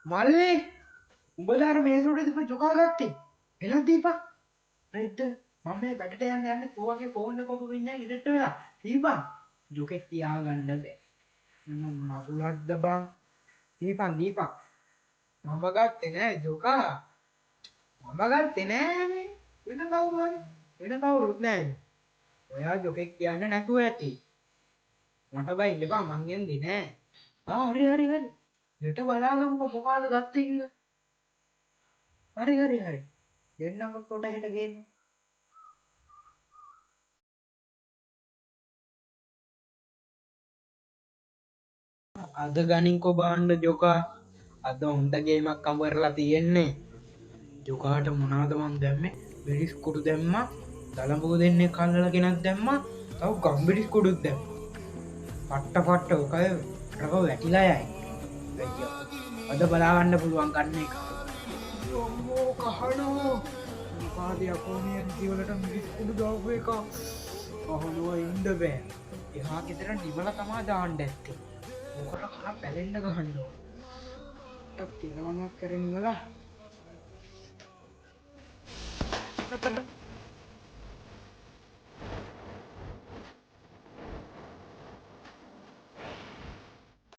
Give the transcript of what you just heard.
මල්ලේ උඹලාර මේසුරේ තිබ්බ ජොකා ගත්තේ එළන් දීපන් රෙද්ද මම මේ බැටට යන්නේ කොහොගේ ෆෝන් එක කොහොම ඉන්නේ ඉරට වෙලා දීපන් ජොකෙක් තියාගන්න බෑ මගුලක්ද බං දීපන් මම ගත්තේ නෑ ජොකා මම ගත්තේ නෑ මේ වෙන කවුරු හරි වෙන කවුරුත් නෑ ඔයා ජොකෙක් කියන්න නැතුව ඇති මට බයි ඉන්න බං මං එන්නේ නෑ හරි හෙට බලාගමුකෝ මොකಾದ ගත්තේ කියලා හරි දෙන්නම කොට හෙට ගේන්න අද ගනින්කෝ බාන්න ජොකා අද හොඳ ගේමක් අමරලා තියෙන්නේ ජොකාට මොනාද මන් දැම්මේ බිරිස් කුඩු දැම්මා දළඹුව දෙන්නේ කල්ලල කෙනක් දැම්මා තව ගම්බිරිස් කුඩුත් දැම්ම පට්ට ඕකය රව වැටිලා යයි අද බලාගන්න පුළුවන් ගන්න එක යොම්මෝ කහනෝ මොකාද යකෝනිය දිවලට මිරිස් කුඩු දාපු එක කහනුව ඉන්ඩ බෑ එහා ගෙතර නිමල තමා දාන්ඩ ඇත්තේ මොකට කහ පැලෙන්ඩ ගහන්නෝ තිනවනක් කරනවලා